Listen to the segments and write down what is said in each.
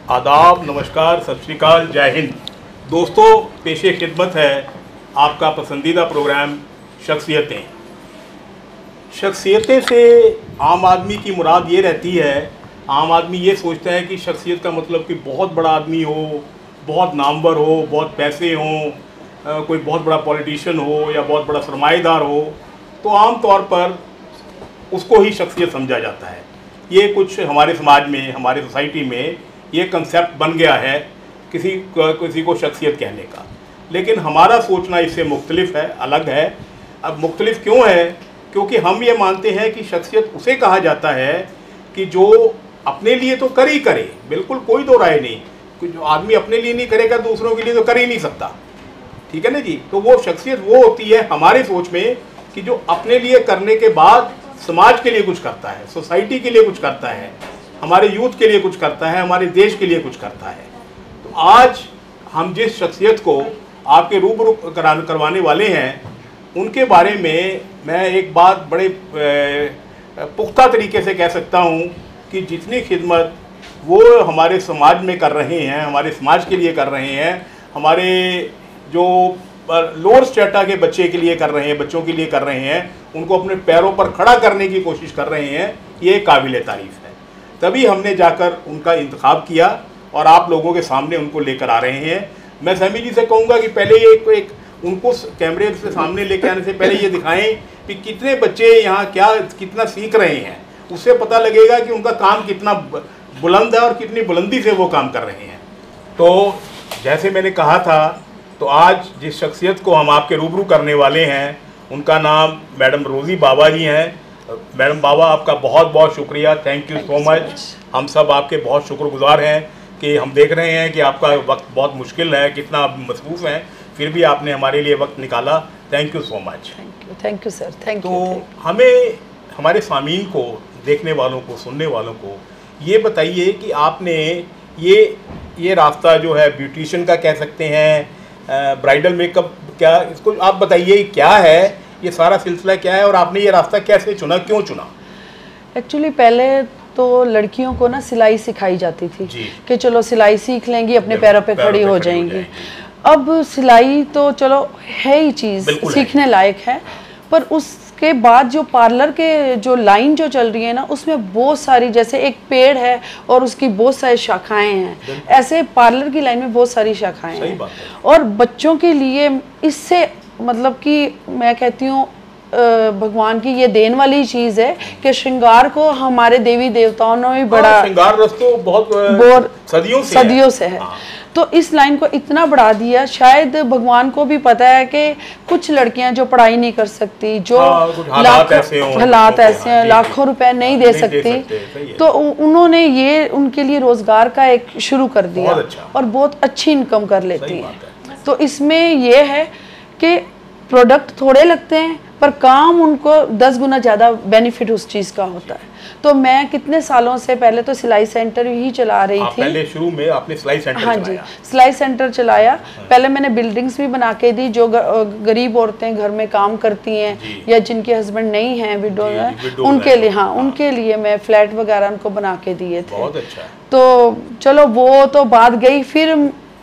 आदाब, नमस्कार, सत श्री अकाल, जय हिंद। दोस्तों, पेशे खिदमत है आपका पसंदीदा प्रोग्राम शख्सियतें। शख्सियतें से आम आदमी की मुराद ये रहती है, आम आदमी ये सोचता है कि शख्सियत का मतलब कि बहुत बड़ा आदमी हो, बहुत नामवर हो, बहुत पैसे हों, कोई बहुत बड़ा पॉलिटिशियन हो या बहुत बड़ा सरमाएदार हो, तो आम तौर पर उसको ही शख्सियत समझा जाता है। ये कुछ हमारे समाज में, हमारे सोसाइटी में ये कंसेप्ट बन गया है किसी को शख्सियत कहने का। लेकिन हमारा सोचना इससे मुख्तलिफ है, अलग है। अब मुख्तलिफ क्यों है? क्योंकि हम ये मानते हैं कि शख्सियत उसे कहा जाता है कि जो अपने लिए तो कर ही करे, बिल्कुल कोई दो राय नहीं, कि जो आदमी अपने लिए नहीं करेगा दूसरों के लिए तो कर ही नहीं सकता। ठीक है ना जी? तो वो शख्सियत वो होती है हमारी सोच में कि जो अपने लिए करने के बाद समाज के लिए कुछ करता है, सोसाइटी के लिए कुछ करता है, हमारे यूथ के लिए कुछ करता है, हमारे देश के लिए कुछ करता है। तो आज हम जिस शख्सियत को आपके रूबरू करवाने वाले हैं, उनके बारे में मैं एक बात बड़े पुख्ता तरीके से कह सकता हूँ कि जितनी खिदमत वो हमारे समाज में कर रहे हैं, हमारे समाज के लिए कर रहे हैं, हमारे जो लोअर स्ट्रेटा के बच्चे के लिए कर रहे हैं, बच्चों के लिए कर रहे हैं, उनको अपने पैरों पर खड़ा करने की कोशिश कर रहे हैं, ये काबिल तारीफ़ है। तभी हमने जाकर उनका इंतखाब किया और आप लोगों के सामने उनको लेकर आ रहे हैं। मैं सैमी जी से कहूँगा कि पहले ये एक उनको कैमरे से सामने लेकर आने से पहले ये दिखाएं कि कितने बच्चे यहाँ कितना सीख रहे हैं। उससे पता लगेगा कि उनका काम कितना बुलंद है और कितनी बुलंदी से वो काम कर रहे हैं। तो जैसे मैंने कहा था, तो आज जिस शख्सियत को हम आपके रूबरू करने वाले हैं, उनका नाम मैडम रोज़ी बाबा जी हैं। मैडम बाबा, आपका बहुत बहुत शुक्रिया, थैंक यू सो मच। हम सब आपके बहुत शुक्रगुजार हैं कि हम देख रहे हैं कि आपका वक्त बहुत मुश्किल है, कितना आप मसरूफ़ हैं, फिर भी आपने हमारे लिए वक्त निकाला। Thank you so much. Thank you sir, thank you. तो हमें, हमारे सामीन को, देखने वालों को, सुनने वालों को ये बताइए कि आपने ये रास्ता जो है ब्यूटिशियन का कह सकते हैं, ब्राइडल मेकअप, क्या इसको आप बताइए क्या है, ये सारा सिलसिला क्या है और आपने ये रास्ता कैसे चुना, क्यों चुना? एक्चुअली पहले तो लड़कियों को ना सिलाई सिखाई जाती थी कि चलो सिलाई सीख लेंगी, अपने पैरों पे खड़ी हो जाएंगी। अब सिलाई तो चलो है ही चीज़, सीखने लायक है, पर उसके बाद जो पार्लर के जो लाइन जो चल रही है ना, उसमें बहुत सारी, जैसे एक पेड़ है और उसकी बहुत सारी शाखाएं हैं, ऐसे पार्लर की लाइन में बहुत सारी शाखाएं हैं। और बच्चों के लिए इससे मतलब कि मैं कहती हूँ भगवान की ये देन वाली चीज़ है कि श्रृंगार को हमारे देवी देवताओं ने भी बड़ा, श्रृंगार रस तो बहुत सदियों से है। तो इस लाइन को इतना बढ़ा दिया। शायद भगवान को भी पता है कि कुछ लड़कियां जो पढ़ाई नहीं कर सकती, जो हालात ऐसे हैं, लाखों रुपए नहीं दे सकती, तो उन्होंने ये उनके लिए रोजगार का एक शुरू कर दिया और बहुत अच्छी इनकम कर लेती हैं। तो इसमें यह है कि प्रोडक्ट थोड़े लगते हैं पर काम उनको 10 गुना ज़्यादा बेनिफिट उस चीज़ का होता है। तो मैं कितने सालों से पहले तो सिलाई सेंटर ही चला रही थी। पहले शुरू में आपने सिलाई सेंटर हाँ जी, सिलाई सेंटर चलाया। पहले मैंने बिल्डिंग्स भी बना के दी, जो गरीब औरतें घर में काम करती हैं या जिनके हस्बैंड नहीं हैं, विडो हैं, उनके लिए, हाँ उनके लिए मैं फ्लैट वगैरह उनको बना के दिए थे। बहुत अच्छा। तो चलो वो तो बात गई, फिर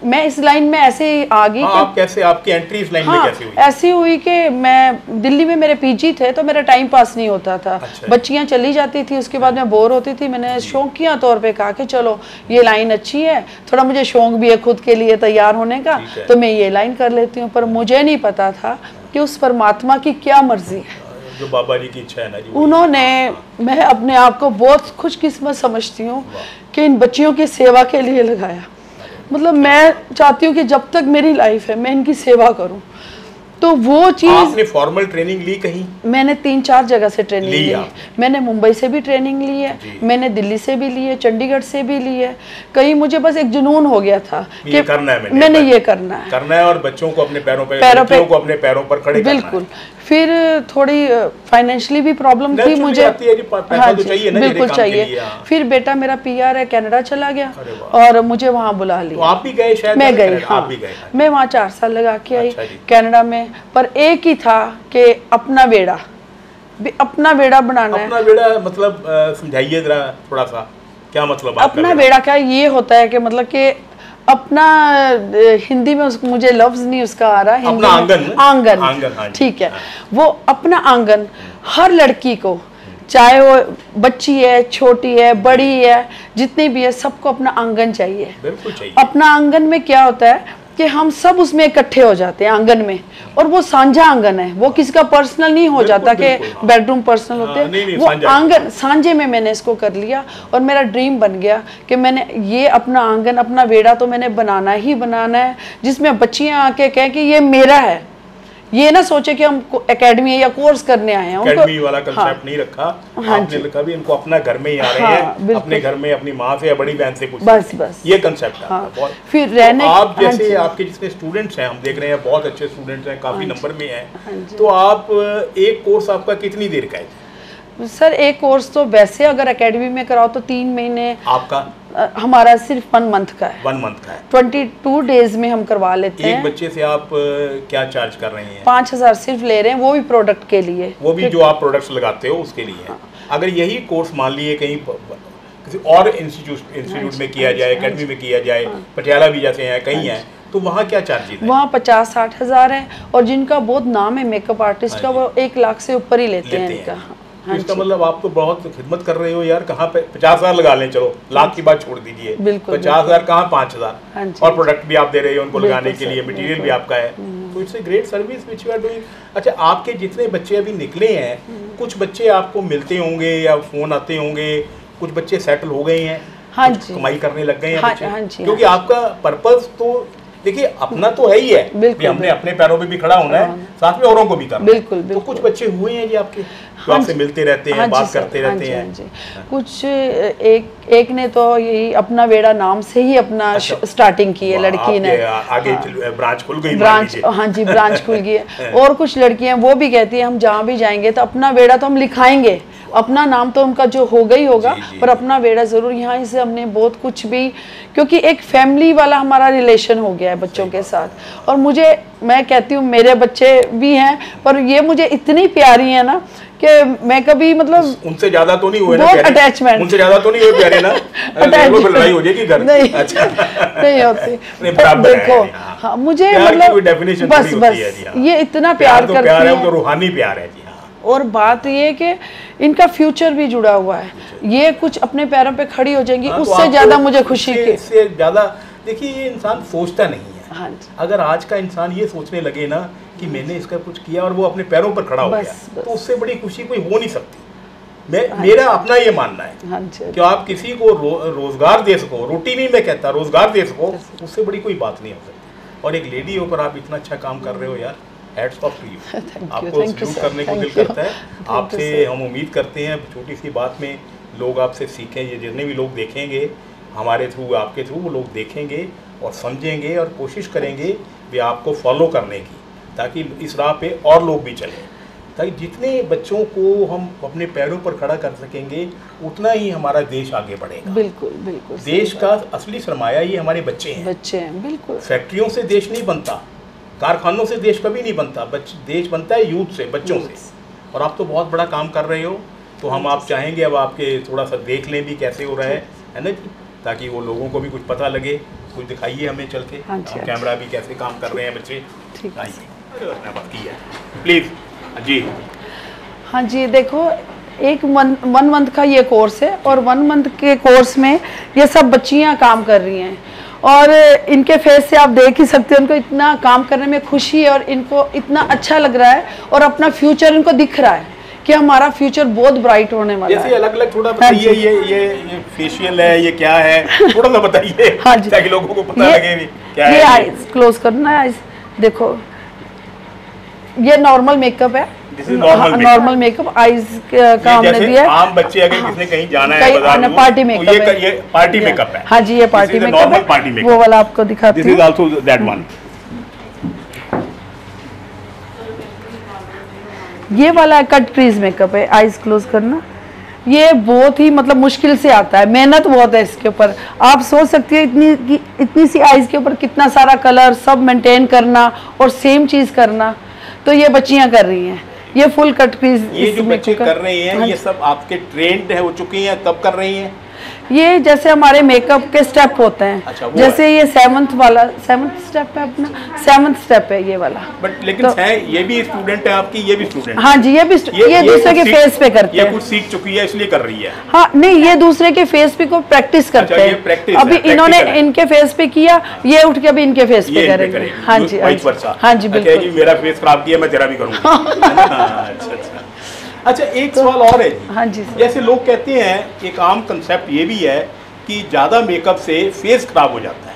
मैं इस लाइन में ऐसे आ गई। आप कैसे, आपकी एंट्री इस लाइन में कैसे हुई? ऐसी हुई कि मैं दिल्ली में, मेरे पीजी थे तो मेरा टाइम पास नहीं होता था। बच्चियां चली जाती थी, उसके बाद मैं बोर होती थी। मैंने शौकिया तौर पे कहा कि चलो ये लाइन अच्छी है, थोड़ा मुझे शौक भी है खुद के लिए तैयार होने का, तो मैं ये लाइन कर लेती हूँ। पर मुझे नहीं पता था कि उस परमात्मा की क्या मर्जी है, जो बाबा जी की इच्छा है ना जी। उन्होंने, मैं अपने आप को बहुत खुशकिस्मत समझती हूँ कि इन बच्चियों की सेवा के लिए लगाया। मतलब मैं चाहती हूँ कि जब तक मेरी लाइफ है मैं इनकी सेवा करूँ। तो वो चीज़, आपने फॉर्मल ट्रेनिंग ली कहीं? मैंने 3-4 जगह से ट्रेनिंग ली है। मैंने मुंबई से भी ट्रेनिंग ली है, मैंने दिल्ली से भी ली है, चंडीगढ़ से भी ली है। कहीं मुझे बस एक जुनून हो गया था कि मैंने ये करना है और बच्चों को अपने पैरों पर खड़े करना है। बिल्कुल। फिर थोड़ी फाइनेंशियली भी प्रॉब्लम थी मुझे। हाँ जी, बिल्कुल चाहिए। फिर बेटा मेरा PR है, कनाडा चला गया और मुझे वहाँ बुला लिया। आप भी गए शायद? मैं गई, हाँ मैं वहाँ 4 साल लगा के आई कनाडा में। पर एक ही था कि अपना बेड़ा बनाना है। अपना बेड़ा मतलब समझाइए जरा थोड़ा सा। क्या मतलब अपना बेड़ा का ये होता है कि मतलब कि अपना, हिंदी में मुझे लफ्ज नहीं उसका आ रहा, अपना आंगन, आंगन ठीक है, वो अपना आंगन हर लड़की को, चाहे वो बच्ची है, छोटी है, बड़ी है, जितनी भी है, सबको अपना आंगन चाहिए। बिल्कुल चाहिए। अपना आंगन में क्या होता है कि हम सब उसमें इकट्ठे हो जाते हैं आंगन में, और वो साझा आंगन है, वो किसी का पर्सनल नहीं हो जाता कि बेडरूम पर्सनल होते हैं, वो आंगन साझे में मैंने इसको कर लिया। और मेरा ड्रीम बन गया कि मैंने ये अपना आंगन, अपना बेड़ा तो मैंने बनाना ही बनाना है, जिसमें बच्चियां आके कहें कि ये मेरा है, ये ना सोचे कि हम एकेडमी या कोर्स करने आए हैं। एकेडमी वाला कंसेप्ट नहीं रखा, आपने लिखा भी इनको अपना घर में ही आ रहे हैं, अपने घर में अपनी माँ से या बड़ी बहन से पूछ, बस ये कंसेप्ट है। फिर रहने आप जैसे आपके जितने स्टूडेंट्स हैं, हम देख रहे हैं बहुत अच्छे स्टूडेंट्स हैं, काफी नंबर में हैं, तो आप एक कोर्स आपका कितनी देर का है? सर एक कोर्स तो वैसे अगर एकेडमी में कराओ तो 3 महीने, आपका हमारा सिर्फ 1 मंथ का है। 1 मंथ का है, 22 डेज में हम करवा लेते हैं। एक बच्चे से आप क्या चार्ज कर रहे हैं? 5000 सिर्फ ले रहे हैं, वो भी प्रोडक्ट के लिए, वो भी जो आप प्रोडक्ट्स लगाते हो उसके लिए। हाँ। अगर यही कोर्स मान लिए कहीं किसी और इंस्टीट्यूट में किया जाए, एकेडमी में किया जाए, पटियाला भी जैसे हैं कहीं है, तो वहाँ क्या चार्जेस हैं? वहाँ 50-60 हज़ार है, और जिनका बहुत नाम है मेकअप आर्टिस्ट का, वो 1 लाख से ऊपर ही लेते हैं इनका। तो इसका मतलब आप तो बहुत खिदमत कर रहे हो यार। कहाँ पे 50,000 लगा लें, चलो लाख की बात छोड़ दीजिए, 50,000 कहाँ 5,000, और प्रोडक्ट भी आप दे रहे हो उनको लगाने के लिए, मटेरियल भी आपका है, तो it's a great service which you are doing. अच्छा, आपके जितने बच्चे अभी निकले हैं, कुछ बच्चे आपको मिलते होंगे या फोन आते होंगे, कुछ बच्चे सेटल हो गए हैं, कमाई करने लग गए हैं, क्योंकि आपका पर्पज तो देखिए अपना तो है ही है, हमने अपने पैरों पे भी खड़ा होना है, साथ में औरों को भी करना। बिल्कुल। तो कुछ बच्चे हुए हैं जी आपके, तो आपसे मिलते रहते हैं, बात करते रहते हैं। कुछ एक ने तो यही अपना बेड़ा नाम से ही अपना स्टार्टिंग की है, लड़की ने, आगे ब्रांच खुल गई, ब्रांच, हाँ जी ब्रांच खुल गई है। और कुछ लड़कियां वो भी कहती है हम जहाँ भी जाएंगे तो अपना बेड़ा तो हम लिखाएंगे, अपना नाम तो उनका जो होगा ही होगा, पर अपना बेड़ा जरूर। यहाँ से हमने बहुत कुछ भी, क्योंकि एक फैमिली वाला हमारा रिलेशन हो गया है बच्चों के साथ। और मैं कहती हूँ मेरे बच्चे भी हैं, पर ये मुझे इतनी प्यारी है ना कि मैं कभी मतलब उनसे ज्यादा तो नहीं हुए ना, बहुत अटैचमेंट, उनसे ज्यादा तो नहीं हुए प्यारे ना, लड़ाई हो जाएगी घर, नहीं नहीं होती। देखो हाँ, मुझे मतलब बस ये इतना प्यार करती है, तो रूहानी प्यार है जी। और बात ये कि इनका फ्यूचर भी जुड़ा हुआ है, ये कुछ अपने पैरों पे खड़ी हो जाएंगी, उससे ज्यादा मुझे खुशी की, इससे ज्यादा देखिए ये इंसान सोचता नहीं है। हाँ, अगर आज का इंसान ये सोचने लगे ना कि मैंने इसका कुछ किया और वो अपने पैरों पर खड़ा हो गया, तो उससे बड़ी खुशी कोई हो नहीं सकती। मेरा अपना ये मानना है कि आप किसी को रोजगार दे सको, रोटी नहीं मैं कहता, रोजगार दे सको, उससे बड़ी कोई बात नहीं हो सकती। और एक लेडी होकर आप इतना अच्छा काम कर रहे हो यार, हैट्स ऑफ टू यू। आपको सल्यूट करने को दिल करता है। आपसे हम उम्मीद करते हैं छोटी सी बात में लोग आपसे सीखें, ये जितने भी लोग देखेंगे हमारे थ्रू, आपके थ्रू, वो लोग देखेंगे और समझेंगे और कोशिश करेंगे भी आपको फॉलो करने की, ताकि इस राह पे और लोग भी चलें, ताकि जितने बच्चों को हम अपने पैरों पर खड़ा कर सकेंगे उतना ही हमारा देश आगे बढ़ेगा। बिल्कुल बिल्कुल। देश का असली सरमाया ये हमारे बच्चे हैं। बिल्कुल। फैक्ट्रियों से देश नहीं बनता, कारखानों से देश कभी नहीं बनता, देश बनता है यूथ से, बच्चों से। और आप तो बहुत बड़ा काम कर रहे हो, तो हम आप चाहेंगे अब आपके थोड़ा सा देख लें भी कैसे हो रहा है ना जी, ताकि वो लोगों को भी कुछ पता लगे। कुछ दिखाइए हमें चल के, कैमरा भी कैसे काम कर रहे हैं बच्चे, प्लीज जी। हाँ जी, देखो एक 1 मंथ का ये कोर्स है, और 1 मंथ के कोर्स में ये सब बच्चियाँ काम कर रही हैं, और इनके फेस से आप देख ही सकते हैं उनको इतना काम करने में खुशी है, और इनको इतना अच्छा लग रहा है, और अपना फ्यूचर इनको दिख रहा है कि हमारा फ्यूचर बहुत ब्राइट होने वाला है। जैसे अलग-अलग थोड़ा बताइए, ये फेशियल है, ये क्या है, थोड़ा सा बताइए। हाँ जी, ताकि लोगों को पता लगे भी क्या है। ये आईज क्लोज करना है, आईज देखो, ये नॉर्मल मेकअप है, नॉर्मल मेकअप आईज का हमने दिया है। आम बच्चे अगर किसने कहीं जाना है बाजार में, पार्टी मेकअप है, ये पार्टी मेकअप है। हाँ जी, ये पार्टी मेकअप है, वो वाला आपको दिखाती हूँ। This is also that one. ये वाला कट क्रीज मेकअप है, आईज क्लोज करना। ये बहुत ही मतलब मुश्किल से आता है, मेहनत बहुत है इसके ऊपर। आप सोच सकती है इतनी सी आईज के ऊपर कितना सारा कलर सब मेंटेन करना और सेम चीज करना, तो ये बच्चियां कर रही हैं। ये फुल कट क्रीज, ये जो बच्चे कर रहे हैं, ये सब आपके ट्रेंड है, हो चुकी हैं तब कर रही हैं? ये जैसे हमारे मेकअप के स्टेप होते हैं। अच्छा, जैसे ये 7th स्टेप है अपना, 7th स्टेप है ये वाला। बट लेकिन तो, ये भी स्टूडेंट है आपकी, ये भी स्टूडेंट? हाँ जी, ये भी ये दूसरे के फेस पे करते हैं। ये कुछ सीख चुकी है इसलिए कर रही है? हाँ नहीं, ये दूसरे के फेस पे को प्रैक्टिस करते हैं। अभी इन्होंने इनके फेस पे किया, ये उठ के अभी इनके फेस पे करेंगे। हाँ जी हाँ जी बिल्कुल। मेरा फेस खराब किया, मैं तेरा भी करूँगा। अच्छा, एक सवाल और है जी। हाँ जी। जैसे लोग कहते हैं, एक आम कंसेप्ट ये भी है कि ज़्यादा मेकअप से फेस खराब हो जाता है,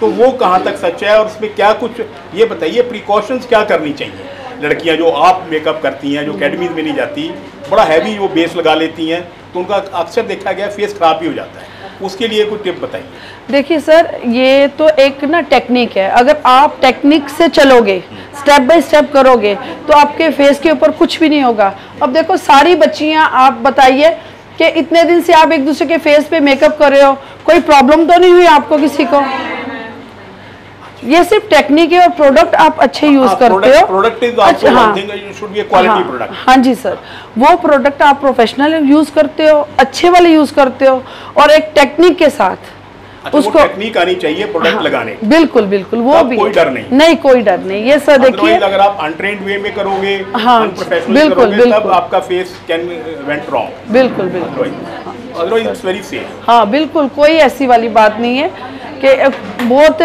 तो वो कहाँ तक सच है और उसमें क्या कुछ, ये बताइए प्रिकॉशंस क्या करनी चाहिए? लड़कियां जो आप मेकअप करती हैं, जो अकेडमीज में नहीं जाती, बड़ा हैवी वो बेस लगा लेती हैं, तो उनका अक्सर देखा गया फेस खराब भी हो जाता है, उसके लिए कुछ टिप बताइए। देखिए सर, ये तो एक ना टेक्निक है। अगर आप टेक्निक से चलोगे, स्टेप बाय स्टेप करोगे, तो आपके फेस के ऊपर कुछ भी नहीं होगा। अब देखो सारी बच्चियां, आप बताइए कि इतने दिन से आप एक दूसरे के फेस पे मेकअप कर रहे हो, कोई प्रॉब्लम तो नहीं हुई आपको किसी को? ये सिर्फ टेक्निक है और प्रोडक्ट आप अच्छे यूज करते हो। Product is also one thing, it should be a quality product. हाँ जी सर, वो प्रोडक्ट आप प्रोफेशनल यूज करते हो, अच्छे वाले यूज करते हो और एक टेक्निक के साथ। अच्छा, उसको टेक्निक आनी चाहिए प्रोडक्ट लगाने। बिल्कुल बिल्कुल, वो भी कोई डर नहीं। नहीं, कोई डर नहीं। ये सर देखिए, अगर आप अनट्रेन्ड वे में करोगे, हाँ बिल्कुल बिल्कुल, तब आपका फेस कैन वेंट रॉन्ग। बिल्कुल बिल्कुल, अदरवाइज इट्स वेरी सेफ। हाँ बिल्कुल, कोई ऐसी वाली बात नहीं है कि बहुत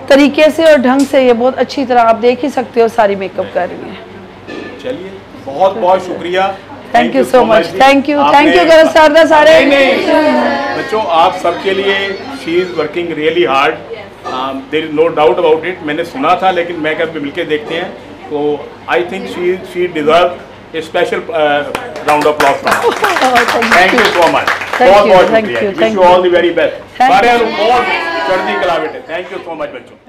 तरीके से और ढंग से, ये बहुत अच्छी तरह आप देख ही सकते हो सारी मेकअप कर रही है। चलिए, बहुत बहुत शुक्रिया, thank you so much. Thank you गरज शारदा सारे। बच्चों, आप सबके लिए she is working really hard, there is no doubt about it. मैंने सुना था, लेकिन मैं कभी मिलकर देखते हैं, तो I think she deserve A special round of applause. Thank you so much, बहुत बहुत शुक्रिया, wish you all the very best. सारे बहुत चढ़ती कला बेटे। थैंक यू सो मच बच्चों।